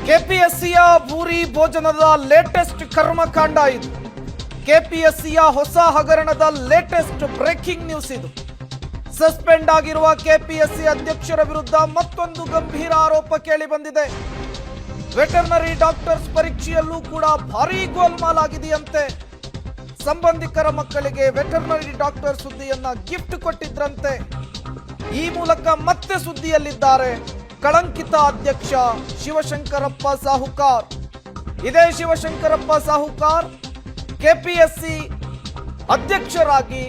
ಕೆಪಿಎಸ್ಸಿಯ ಭೂರಿ ಭೋಜನದ latest ಕರ್ಮಕಾಂಡ ಇದು. ಕೆಪಿಎಸ್ಸಿಯ ಹೊಸ ಹಗರಣದ ಲೇಟೆಸ್ಟ್ ಬ್ರೇಕಿಂಗ್ ನ್ಯೂಸ್ ಇದು. ಸಸ್ಪೆಂಡ್ ಆಗಿರುವ ಕೆಪಿಎಸ್ಸಿ ಅಧ್ಯಕ್ಷರ ವಿರುದ್ಧ ಮತ್ತೊಂದು ಗಂಭೀರ ಆರೋಪ ಕೇಳಿ ಬಂದಿದೆ. ವೆಟರ್ನರಿ ಡಾಕ್ಟರ್ಸ್ ಪರೀಕ್ಷೆಯಲ್ಲೂ ಕೂಡ ಭಾರೀ ಗೋಲ್ಮಾಲ್ ಆಗಿದೆಯಂತೆ. ಸಂಬಂಧಿಕರ ಮಕ್ಕಳಿಗೆ ವೆಟರ್ನರಿ ಡಾಕ್ಟರ್ ಸುದ್ದಿಯನ್ನ ಗಿಫ್ಟ್ ಕೊಟ್ಟಿದ್ರಂತೆ. ಈ ಮೂಲಕ ಮತ್ತೆ ಸುದ್ದಿಯಲ್ಲಿದ್ದಾರೆ ಕಳಂಕಿತ ಅಧ್ಯಕ್ಷ ಶಿವಶಂಕರಪ್ಪ ಸಾಹುಕಾರ್. ಇದೇ ಶಿವಶಂಕರಪ್ಪ ಸಾಹುಕಾರ್ ಕೆಪಿಎಸ್ಸಿ ಅಧ್ಯಕ್ಷರಾಗಿ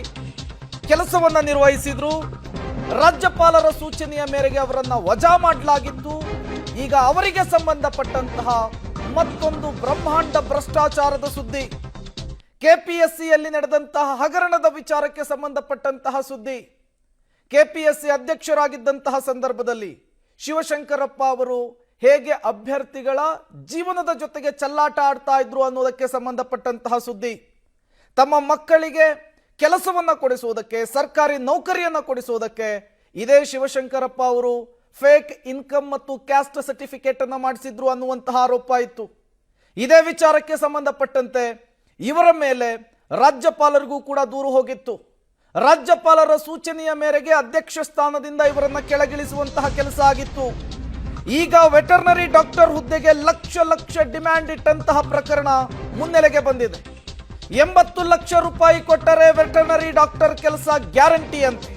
ಕೆಲಸವನ್ನ ನಿರ್ವಹಿಸಿದ್ರು. ರಾಜ್ಯಪಾಲರ ಸೂಚನೆಯ ಮೇರೆಗೆ ಅವರನ್ನ ವಜಾ ಮಾಡಲಾಗಿತ್ತು. ಈಗ ಅವರಿಗೆ ಸಂಬಂಧಪಟ್ಟಂತಹ ಮತ್ತೊಂದು ಬ್ರಹ್ಮಾಂಡ ಭ್ರಷ್ಟಾಚಾರದ ಸುದ್ದಿ. ಕೆಪಿಎಸ್ಸಿಯಲ್ಲಿ ನಡೆದಂತಹ ಹಗರಣದ ವಿಚಾರಕ್ಕೆ ಸಂಬಂಧಪಟ್ಟಂತಹ ಸುದ್ದಿ. ಕೆಪಿಎಸ್ಸಿ ಅಧ್ಯಕ್ಷರಾಗಿದ್ದಂತಹ ಸಂದರ್ಭದಲ್ಲಿ ಶಿವಶಂಕರಪ್ಪ ಅವರು ಹೇಗೆ ಅಭ್ಯರ್ಥಿಗಳ ಜೀವನದ ಜೊತೆಗೆ ಚೆಲ್ಲಾಟ ಆಡ್ತಾ ಇದ್ರು ಅನ್ನೋದಕ್ಕೆ ಸಂಬಂಧಪಟ್ಟಂತಹ ಸುದ್ದಿ. ತಮ್ಮ ಮಕ್ಕಳಿಗೆ ಕೆಲಸವನ್ನ ಕೊಡಿಸುವುದಕ್ಕೆ, ಸರ್ಕಾರಿ ನೌಕರಿಯನ್ನ ಕೊಡಿಸುವುದಕ್ಕೆ ಇದೇ ಶಿವಶಂಕರಪ್ಪ ಅವರು ಫೇಕ್ ಇನ್ಕಮ್ ಮತ್ತು ಕ್ಯಾಸ್ಟ್ ಸರ್ಟಿಫಿಕೇಟ್ ಅನ್ನ ಮಾಡಿಸಿದ್ರು ಅನ್ನುವಂತಹ ಆರೋಪ ಇತ್ತು. ಇದೇ ವಿಚಾರಕ್ಕೆ ಸಂಬಂಧಪಟ್ಟಂತೆ ಇವರ ಮೇಲೆ ರಾಜ್ಯಪಾಲರಿಗೂ ಕೂಡ ದೂರು ಹೋಗಿತ್ತು. ರಾಜ್ಯಪಾಲರ ಸೂಚನೆಯ ಮೇರೆಗೆ ಅಧ್ಯಕ್ಷ ಸ್ಥಾನದಿಂದ ಇವರನ್ನ ಕೆಳಗಿಳಿಸುವಂತಹ ಕೆಲಸ ಆಗಿತ್ತು. ಈಗ ವೆಟರ್ನರಿ ಡಾಕ್ಟರ್ ಹುದ್ದೆಗೆ ಲಕ್ಷ ಲಕ್ಷ ಡಿಮ್ಯಾಂಡ್ ಇಟ್ಟಂತಹ ಪ್ರಕರಣ ಮುನ್ನೆಲೆಗೆ ಬಂದಿದೆ. 80 ಲಕ್ಷ ರೂಪಾಯಿ ಕೊಟ್ಟರೆ ವೆಟರ್ನರಿ ಡಾಕ್ಟರ್ ಕೆಲಸ ಗ್ಯಾರಂಟಿ ಅಂತೆ.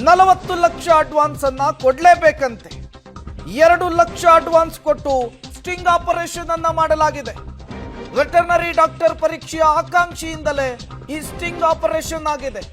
40 ಲಕ್ಷ ಅಡ್ವಾನ್ಸ್ ಅನ್ನ ಕೊಡ್ಲೇಬೇಕಂತೆ. 2 ಲಕ್ಷ ಅಡ್ವಾನ್ಸ್ ಕೊಟ್ಟು ಸ್ಟಿಂಗ್ ಆಪರೇಷನ್ ಅನ್ನ ಮಾಡಲಾಗಿದೆ. ವೆಟರ್ನರಿ ಡಾಕ್ಟರ್ ಪರೀಕ್ಷೆಯ ಆಕಾಂಕ್ಷಿಯಿಂದಲೇ ಈ ಸ್ಟಿಂಗ್ ಆಪರೇಷನ್ ಆಗಿದೆ.